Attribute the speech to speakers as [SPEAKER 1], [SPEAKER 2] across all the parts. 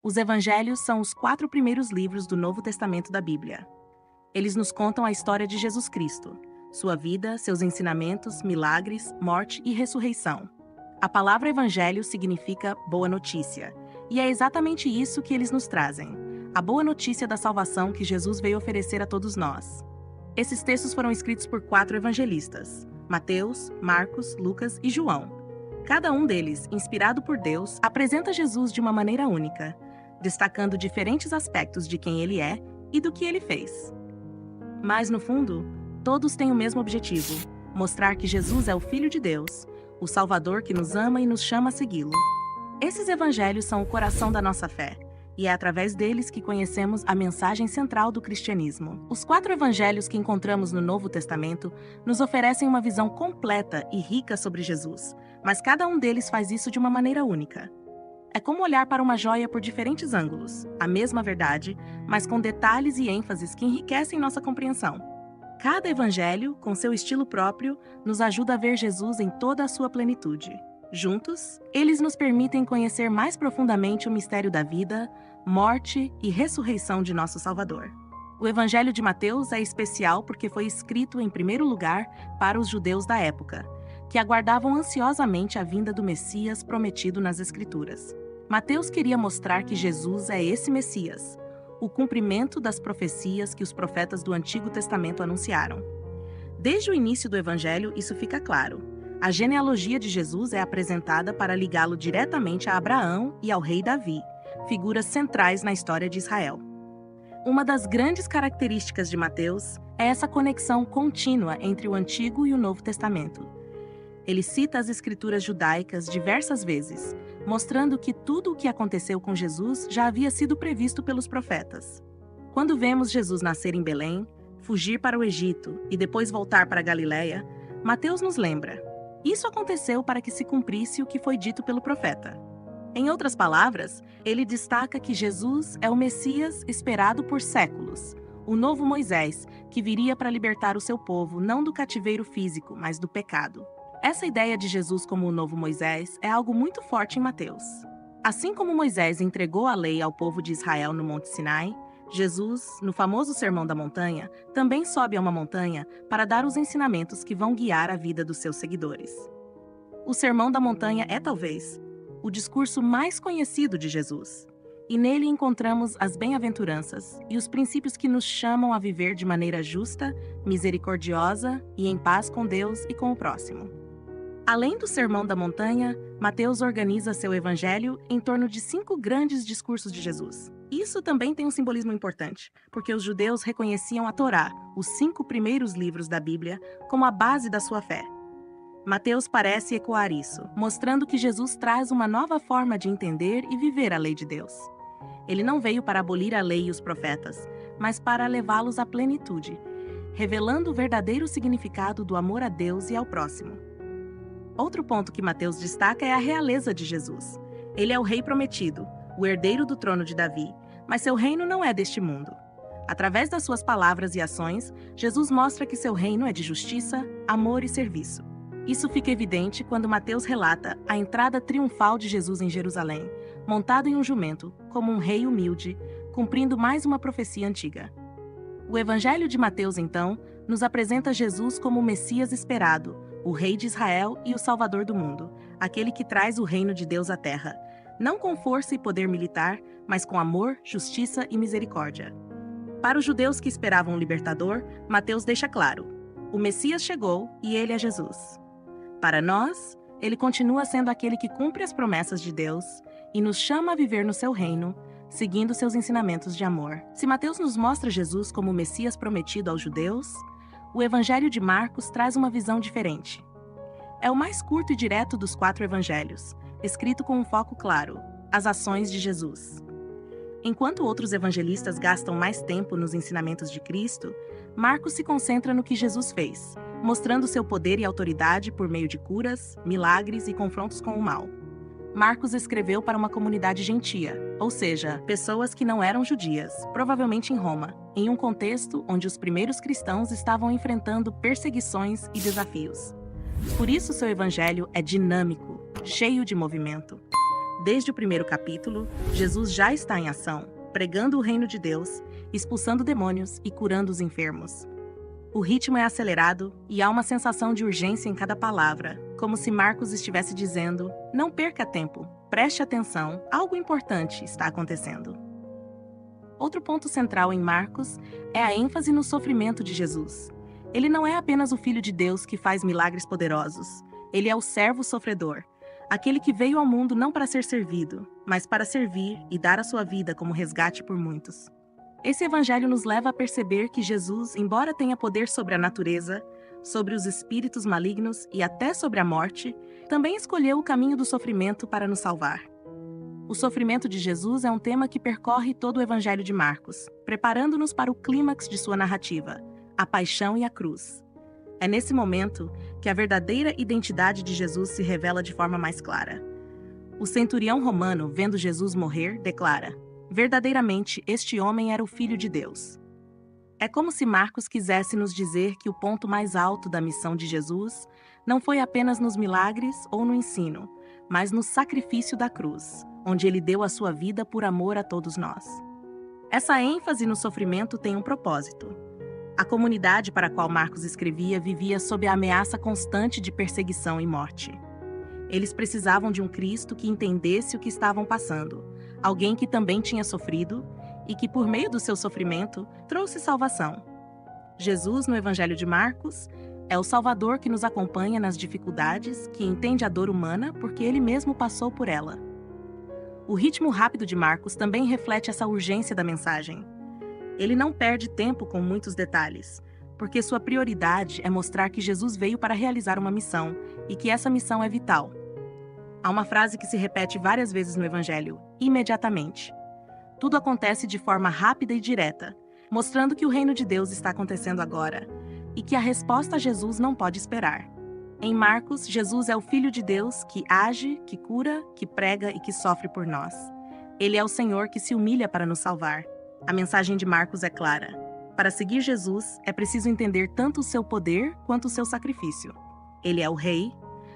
[SPEAKER 1] Os evangelhos são os 4 primeiros livros do Novo Testamento da Bíblia. Eles nos contam a história de Jesus Cristo, sua vida, seus ensinamentos, milagres, morte e ressurreição. A palavra evangelho significa boa notícia, e é exatamente isso que eles nos trazem, a boa notícia da salvação que Jesus veio oferecer a todos nós. Esses textos foram escritos por 4 evangelistas: Mateus, Marcos, Lucas e João. Cada um deles, inspirado por Deus, apresenta Jesus de uma maneira única, destacando diferentes aspectos de quem ele é e do que ele fez. Mas, no fundo, todos têm o mesmo objetivo: mostrar que Jesus é o Filho de Deus, o Salvador que nos ama e nos chama a segui-lo. Esses evangelhos são o coração da nossa fé, e é através deles que conhecemos a mensagem central do cristianismo. Os 4 evangelhos que encontramos no Novo Testamento nos oferecem uma visão completa e rica sobre Jesus, mas cada um deles faz isso de uma maneira única. É como olhar para uma joia por diferentes ângulos, a mesma verdade, mas com detalhes e ênfases que enriquecem nossa compreensão. Cada evangelho, com seu estilo próprio, nos ajuda a ver Jesus em toda a sua plenitude. Juntos, eles nos permitem conhecer mais profundamente o mistério da vida, morte e ressurreição de nosso Salvador. O Evangelho de Mateus é especial porque foi escrito, em primeiro lugar, para os judeus da época, que aguardavam ansiosamente a vinda do Messias prometido nas Escrituras. Mateus queria mostrar que Jesus é esse Messias, o cumprimento das profecias que os profetas do Antigo Testamento anunciaram. Desde o início do Evangelho, isso fica claro. A genealogia de Jesus é apresentada para ligá-lo diretamente a Abraão e ao rei Davi, figuras centrais na história de Israel. Uma das grandes características de Mateus é essa conexão contínua entre o Antigo e o Novo Testamento. Ele cita as escrituras judaicas diversas vezes, mostrando que tudo o que aconteceu com Jesus já havia sido previsto pelos profetas. Quando vemos Jesus nascer em Belém, fugir para o Egito e depois voltar para a Galileia, Mateus nos lembra: isso aconteceu para que se cumprisse o que foi dito pelo profeta. Em outras palavras, ele destaca que Jesus é o Messias esperado por séculos, o novo Moisés, que viria para libertar o seu povo não do cativeiro físico, mas do pecado. Essa ideia de Jesus como o novo Moisés é algo muito forte em Mateus. Assim como Moisés entregou a lei ao povo de Israel no Monte Sinai, Jesus, no famoso Sermão da Montanha, também sobe a uma montanha para dar os ensinamentos que vão guiar a vida dos seus seguidores. O Sermão da Montanha é, talvez, o discurso mais conhecido de Jesus, e nele encontramos as bem-aventuranças e os princípios que nos chamam a viver de maneira justa, misericordiosa e em paz com Deus e com o próximo. Além do Sermão da Montanha, Mateus organiza seu evangelho em torno de 5 grandes discursos de Jesus. Isso também tem um simbolismo importante, porque os judeus reconheciam a Torá, os 5 primeiros livros da Bíblia, como a base da sua fé. Mateus parece ecoar isso, mostrando que Jesus traz uma nova forma de entender e viver a lei de Deus. Ele não veio para abolir a lei e os profetas, mas para levá-los à plenitude, revelando o verdadeiro significado do amor a Deus e ao próximo. Outro ponto que Mateus destaca é a realeza de Jesus. Ele é o rei prometido, o herdeiro do trono de Davi, mas seu reino não é deste mundo. Através das suas palavras e ações, Jesus mostra que seu reino é de justiça, amor e serviço. Isso fica evidente quando Mateus relata a entrada triunfal de Jesus em Jerusalém, montado em um jumento, como um rei humilde, cumprindo mais uma profecia antiga. O Evangelho de Mateus, então, nos apresenta Jesus como o Messias esperado, o Rei de Israel e o Salvador do mundo, aquele que traz o reino de Deus à terra, não com força e poder militar, mas com amor, justiça e misericórdia. Para os judeus que esperavam um libertador, Mateus deixa claro: o Messias chegou e ele é Jesus. Para nós, ele continua sendo aquele que cumpre as promessas de Deus e nos chama a viver no seu reino, seguindo seus ensinamentos de amor. Se Mateus nos mostra Jesus como o Messias prometido aos judeus, o Evangelho de Marcos traz uma visão diferente. É o mais curto e direto dos 4 evangelhos, escrito com um foco claro: as ações de Jesus. Enquanto outros evangelistas gastam mais tempo nos ensinamentos de Cristo, Marcos se concentra no que Jesus fez, mostrando seu poder e autoridade por meio de curas, milagres e confrontos com o mal. Marcos escreveu para uma comunidade gentia, ou seja, pessoas que não eram judias, provavelmente em Roma, em um contexto onde os primeiros cristãos estavam enfrentando perseguições e desafios. Por isso seu evangelho é dinâmico, cheio de movimento. Desde o primeiro capítulo, Jesus já está em ação, pregando o reino de Deus, expulsando demônios e curando os enfermos. O ritmo é acelerado e há uma sensação de urgência em cada palavra, como se Marcos estivesse dizendo: não perca tempo, preste atenção, algo importante está acontecendo. Outro ponto central em Marcos é a ênfase no sofrimento de Jesus. Ele não é apenas o Filho de Deus que faz milagres poderosos, ele é o servo sofredor, aquele que veio ao mundo não para ser servido, mas para servir e dar a sua vida como resgate por muitos. Esse evangelho nos leva a perceber que Jesus, embora tenha poder sobre a natureza, sobre os espíritos malignos e até sobre a morte, também escolheu o caminho do sofrimento para nos salvar. O sofrimento de Jesus é um tema que percorre todo o evangelho de Marcos, preparando-nos para o clímax de sua narrativa, a paixão e a cruz. É nesse momento que a verdadeira identidade de Jesus se revela de forma mais clara. O centurião romano, vendo Jesus morrer, declara: verdadeiramente, este homem era o Filho de Deus. É como se Marcos quisesse nos dizer que o ponto mais alto da missão de Jesus não foi apenas nos milagres ou no ensino, mas no sacrifício da cruz, onde ele deu a sua vida por amor a todos nós. Essa ênfase no sofrimento tem um propósito. A comunidade para a qual Marcos escrevia vivia sob a ameaça constante de perseguição e morte. Eles precisavam de um Cristo que entendesse o que estavam passando, alguém que também tinha sofrido e que, por meio do seu sofrimento, trouxe salvação. Jesus, no Evangelho de Marcos, é o Salvador que nos acompanha nas dificuldades, que entende a dor humana porque ele mesmo passou por ela. O ritmo rápido de Marcos também reflete essa urgência da mensagem. Ele não perde tempo com muitos detalhes, porque sua prioridade é mostrar que Jesus veio para realizar uma missão e que essa missão é vital. Há uma frase que se repete várias vezes no Evangelho: imediatamente. Tudo acontece de forma rápida e direta, mostrando que o reino de Deus está acontecendo agora e que a resposta a Jesus não pode esperar. Em Marcos, Jesus é o Filho de Deus que age, que cura, que prega e que sofre por nós. Ele é o Senhor que se humilha para nos salvar. A mensagem de Marcos é clara. Para seguir Jesus, é preciso entender tanto o seu poder quanto o seu sacrifício. Ele é o Rei,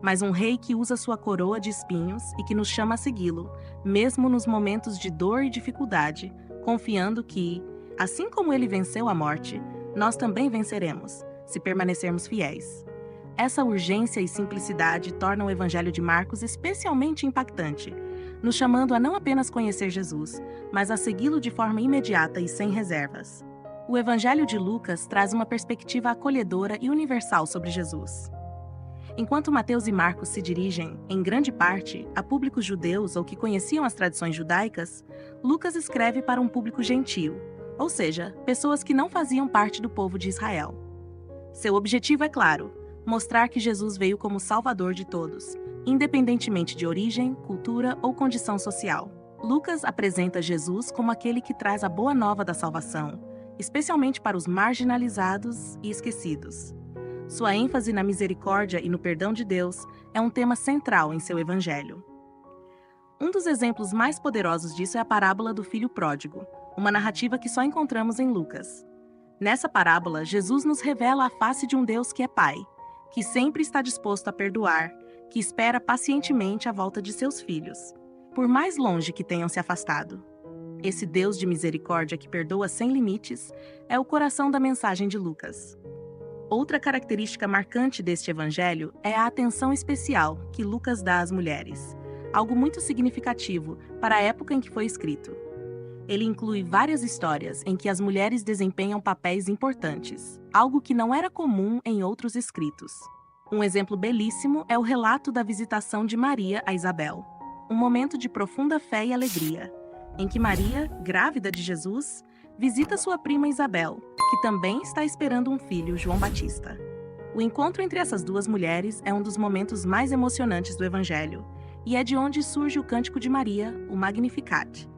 [SPEAKER 1] mas um rei que usa sua coroa de espinhos e que nos chama a segui-lo, mesmo nos momentos de dor e dificuldade, confiando que, assim como ele venceu a morte, nós também venceremos, se permanecermos fiéis. Essa urgência e simplicidade tornam o Evangelho de Marcos especialmente impactante, nos chamando a não apenas conhecer Jesus, mas a segui-lo de forma imediata e sem reservas. O Evangelho de Lucas traz uma perspectiva acolhedora e universal sobre Jesus. Enquanto Mateus e Marcos se dirigem, em grande parte, a públicos judeus ou que conheciam as tradições judaicas, Lucas escreve para um público gentil, ou seja, pessoas que não faziam parte do povo de Israel. Seu objetivo é claro: mostrar que Jesus veio como Salvador de todos, independentemente de origem, cultura ou condição social. Lucas apresenta Jesus como aquele que traz a boa nova da salvação, especialmente para os marginalizados e esquecidos. Sua ênfase na misericórdia e no perdão de Deus é um tema central em seu evangelho. Um dos exemplos mais poderosos disso é a parábola do filho pródigo, uma narrativa que só encontramos em Lucas. Nessa parábola, Jesus nos revela a face de um Deus que é Pai, que sempre está disposto a perdoar, que espera pacientemente a volta de seus filhos, por mais longe que tenham se afastado. Esse Deus de misericórdia que perdoa sem limites é o coração da mensagem de Lucas. Outra característica marcante deste evangelho é a atenção especial que Lucas dá às mulheres, algo muito significativo para a época em que foi escrito. Ele inclui várias histórias em que as mulheres desempenham papéis importantes, algo que não era comum em outros escritos. Um exemplo belíssimo é o relato da visitação de Maria a Isabel, um momento de profunda fé e alegria, em que Maria, grávida de Jesus, visita sua prima Isabel, que também está esperando um filho, João Batista. O encontro entre essas duas mulheres é um dos momentos mais emocionantes do Evangelho, e é de onde surge o Cântico de Maria, o Magnificat,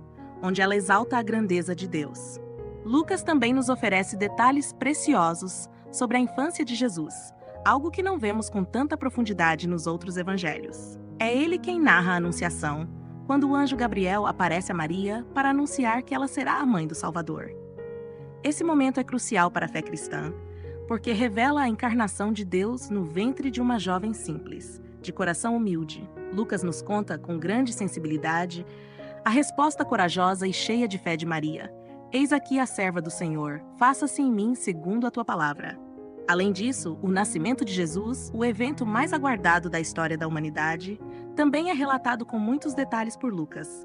[SPEAKER 1] onde ela exalta a grandeza de Deus. Lucas também nos oferece detalhes preciosos sobre a infância de Jesus, algo que não vemos com tanta profundidade nos outros evangelhos. É ele quem narra a Anunciação, quando o anjo Gabriel aparece a Maria para anunciar que ela será a mãe do Salvador. Esse momento é crucial para a fé cristã, porque revela a encarnação de Deus no ventre de uma jovem simples, de coração humilde, Lucas nos conta, com grande sensibilidade, a resposta corajosa e cheia de fé de Maria: Eis aqui a serva do Senhor, faça-se em mim segundo a tua palavra. Além disso, o nascimento de Jesus, o evento mais aguardado da história da humanidade, também é relatado com muitos detalhes por Lucas.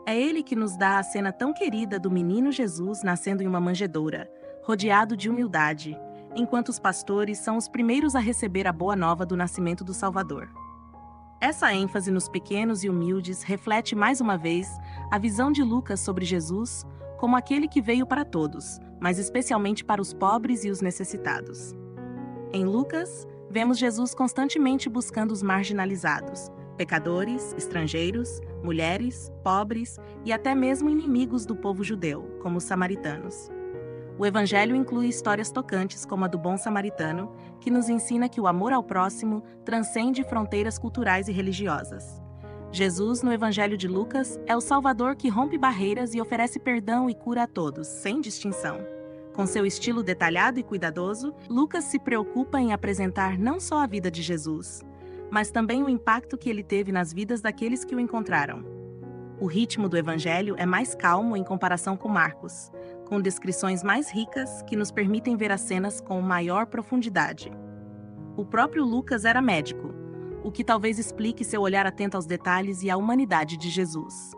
[SPEAKER 1] É ele que nos dá a cena tão querida do menino Jesus nascendo em uma manjedoura, rodeado de humildade, enquanto os pastores são os primeiros a receber a boa nova do nascimento do Salvador. Essa ênfase nos pequenos e humildes reflete mais uma vez a visão de Lucas sobre Jesus como aquele que veio para todos, mas especialmente para os pobres e os necessitados. Em Lucas, vemos Jesus constantemente buscando os marginalizados, pecadores, estrangeiros, mulheres, pobres e até mesmo inimigos do povo judeu, como os samaritanos. O Evangelho inclui histórias tocantes como a do bom samaritano, que nos ensina que o amor ao próximo transcende fronteiras culturais e religiosas. Jesus, no Evangelho de Lucas, é o Salvador que rompe barreiras e oferece perdão e cura a todos, sem distinção. Com seu estilo detalhado e cuidadoso, Lucas se preocupa em apresentar não só a vida de Jesus, mas também o impacto que ele teve nas vidas daqueles que o encontraram. O ritmo do Evangelho é mais calmo em comparação com Marcos, com descrições mais ricas que nos permitem ver as cenas com maior profundidade. O próprio Lucas era médico, o que talvez explique seu olhar atento aos detalhes e à humanidade de Jesus.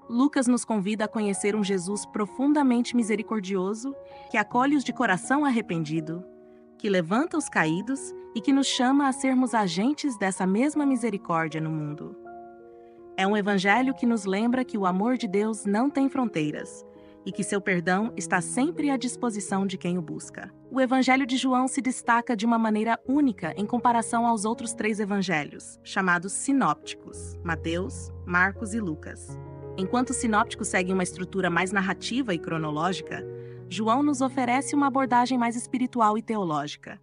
[SPEAKER 1] Lucas nos convida a conhecer um Jesus profundamente misericordioso, que acolhe os de coração arrependido, que levanta os caídos e que nos chama a sermos agentes dessa mesma misericórdia no mundo. É um evangelho que nos lembra que o amor de Deus não tem fronteiras e que seu perdão está sempre à disposição de quem o busca. O Evangelho de João se destaca de uma maneira única em comparação aos outros 3 evangelhos, chamados sinópticos: Mateus, Marcos e Lucas. Enquanto os sinópticos seguem uma estrutura mais narrativa e cronológica, João nos oferece uma abordagem mais espiritual e teológica.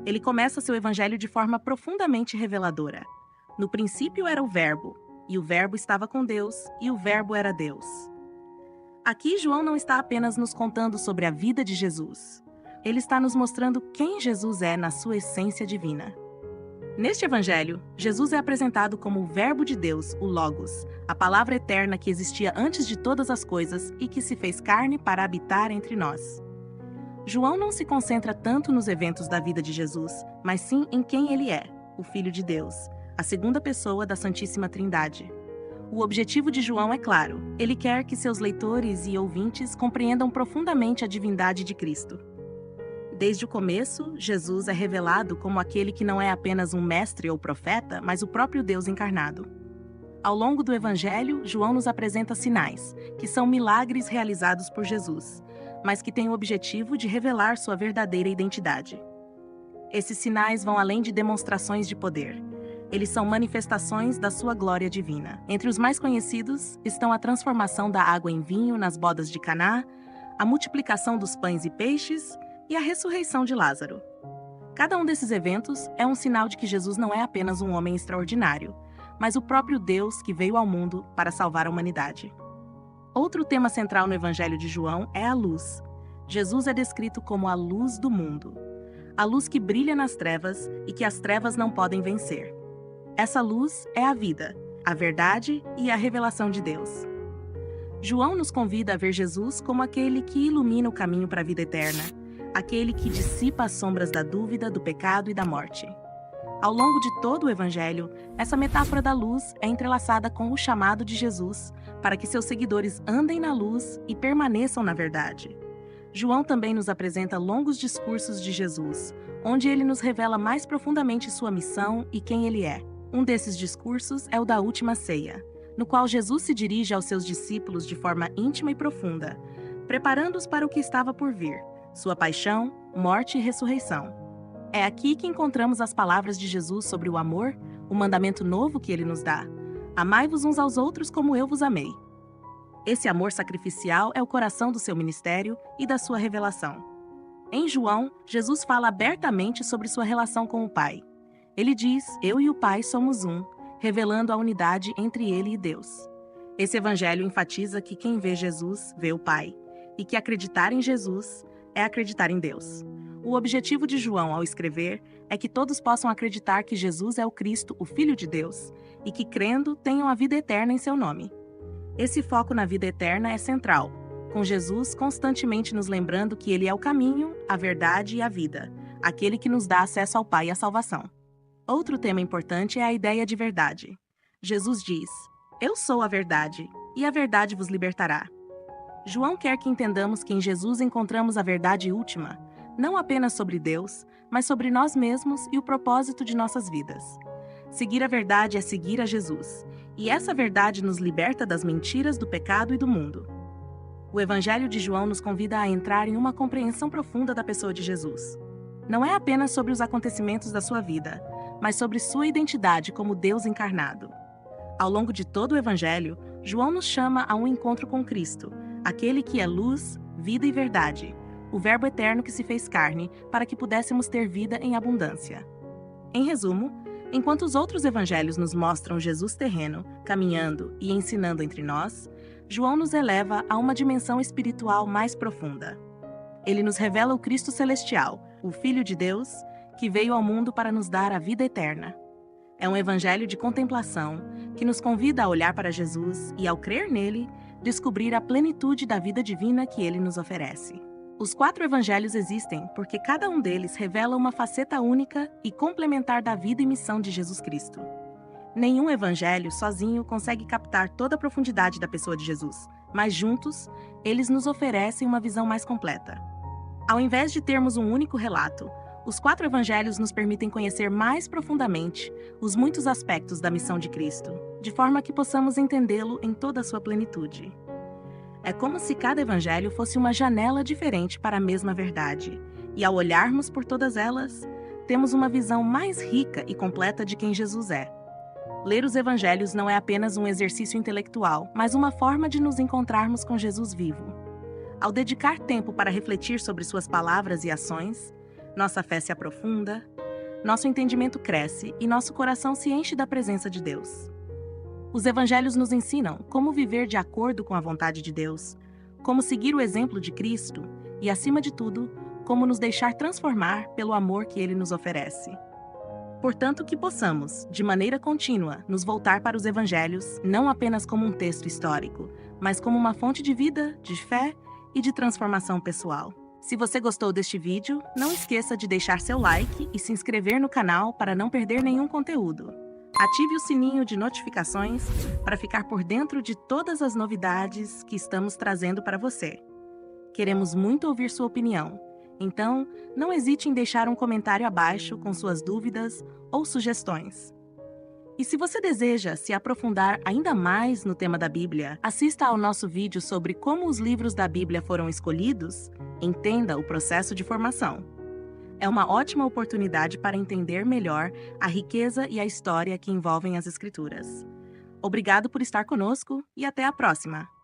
[SPEAKER 1] Ele começa seu evangelho de forma profundamente reveladora. No princípio era o Verbo, e o Verbo estava com Deus, e o Verbo era Deus. Aqui João não está apenas nos contando sobre a vida de Jesus. Ele está nos mostrando quem Jesus é na sua essência divina. Neste evangelho, Jesus é apresentado como o Verbo de Deus, o Logos, a palavra eterna que existia antes de todas as coisas e que se fez carne para habitar entre nós. João não se concentra tanto nos eventos da vida de Jesus, mas sim em quem ele é, o Filho de Deus, a segunda pessoa da Santíssima Trindade. O objetivo de João é claro: ele quer que seus leitores e ouvintes compreendam profundamente a divindade de Cristo. Desde o começo, Jesus é revelado como aquele que não é apenas um mestre ou profeta, mas o próprio Deus encarnado. Ao longo do Evangelho, João nos apresenta sinais, que são milagres realizados por Jesus, mas que têm o objetivo de revelar sua verdadeira identidade. Esses sinais vão além de demonstrações de poder. Eles são manifestações da sua glória divina. Entre os mais conhecidos estão a transformação da água em vinho nas bodas de Caná, a multiplicação dos pães e peixes e a ressurreição de Lázaro. Cada um desses eventos é um sinal de que Jesus não é apenas um homem extraordinário, mas o próprio Deus que veio ao mundo para salvar a humanidade. Outro tema central no Evangelho de João é a luz. Jesus é descrito como a luz do mundo, a luz que brilha nas trevas e que as trevas não podem vencer. Essa luz é a vida, a verdade e a revelação de Deus. João nos convida a ver Jesus como aquele que ilumina o caminho para a vida eterna, aquele que dissipa as sombras da dúvida, do pecado e da morte. Ao longo de todo o Evangelho, essa metáfora da luz é entrelaçada com o chamado de Jesus para que seus seguidores andem na luz e permaneçam na verdade. João também nos apresenta longos discursos de Jesus, onde ele nos revela mais profundamente sua missão e quem ele é. Um desses discursos é o da Última Ceia, no qual Jesus se dirige aos seus discípulos de forma íntima e profunda, preparando-os para o que estava por vir, sua paixão, morte e ressurreição. É aqui que encontramos as palavras de Jesus sobre o amor, o mandamento novo que ele nos dá: amai-vos uns aos outros como eu vos amei. Esse amor sacrificial é o coração do seu ministério e da sua revelação. Em João, Jesus fala abertamente sobre sua relação com o Pai. Ele diz: eu e o Pai somos um, revelando a unidade entre ele e Deus. Esse evangelho enfatiza que quem vê Jesus vê o Pai, e que acreditar em Jesus é acreditar em Deus. O objetivo de João ao escrever é que todos possam acreditar que Jesus é o Cristo, o Filho de Deus, e que, crendo, tenham a vida eterna em seu nome. Esse foco na vida eterna é central, com Jesus constantemente nos lembrando que Ele é o caminho, a verdade e a vida, aquele que nos dá acesso ao Pai e à salvação. Outro tema importante é a ideia de verdade. Jesus diz: "Eu sou a verdade, e a verdade vos libertará." João quer que entendamos que em Jesus encontramos a verdade última, não apenas sobre Deus, mas sobre nós mesmos e o propósito de nossas vidas. Seguir a verdade é seguir a Jesus, e essa verdade nos liberta das mentiras do pecado e do mundo. O Evangelho de João nos convida a entrar em uma compreensão profunda da pessoa de Jesus. Não é apenas sobre os acontecimentos da sua vida, mas sobre sua identidade como Deus encarnado. Ao longo de todo o Evangelho, João nos chama a um encontro com Cristo, aquele que é luz, vida e verdade, o Verbo eterno que se fez carne para que pudéssemos ter vida em abundância. Em resumo, enquanto os outros evangelhos nos mostram Jesus terreno, caminhando e ensinando entre nós, João nos eleva a uma dimensão espiritual mais profunda. Ele nos revela o Cristo celestial, o Filho de Deus, que veio ao mundo para nos dar a vida eterna. É um evangelho de contemplação que nos convida a olhar para Jesus e, ao crer nele, descobrir a plenitude da vida divina que ele nos oferece. Os 4 evangelhos existem porque cada um deles revela uma faceta única e complementar da vida e missão de Jesus Cristo. Nenhum evangelho sozinho consegue captar toda a profundidade da pessoa de Jesus, mas juntos, eles nos oferecem uma visão mais completa. Ao invés de termos um único relato, os 4 evangelhos nos permitem conhecer mais profundamente os muitos aspectos da missão de Cristo, de forma que possamos entendê-lo em toda a sua plenitude. É como se cada evangelho fosse uma janela diferente para a mesma verdade, e ao olharmos por todas elas, temos uma visão mais rica e completa de quem Jesus é. Ler os evangelhos não é apenas um exercício intelectual, mas uma forma de nos encontrarmos com Jesus vivo. Ao dedicar tempo para refletir sobre suas palavras e ações, nossa fé se aprofunda, nosso entendimento cresce e nosso coração se enche da presença de Deus. Os evangelhos nos ensinam como viver de acordo com a vontade de Deus, como seguir o exemplo de Cristo e, acima de tudo, como nos deixar transformar pelo amor que Ele nos oferece. Portanto, que possamos, de maneira contínua, nos voltar para os evangelhos, não apenas como um texto histórico, mas como uma fonte de vida, de fé e de transformação pessoal. Se você gostou deste vídeo, não esqueça de deixar seu like e se inscrever no canal para não perder nenhum conteúdo. Ative o sininho de notificações para ficar por dentro de todas as novidades que estamos trazendo para você. Queremos muito ouvir sua opinião, então não hesite em deixar um comentário abaixo com suas dúvidas ou sugestões. E se você deseja se aprofundar ainda mais no tema da Bíblia, assista ao nosso vídeo sobre como os livros da Bíblia foram escolhidos, entenda o processo de formação. É uma ótima oportunidade para entender melhor a riqueza e a história que envolvem as Escrituras. Obrigado por estar conosco e até a próxima!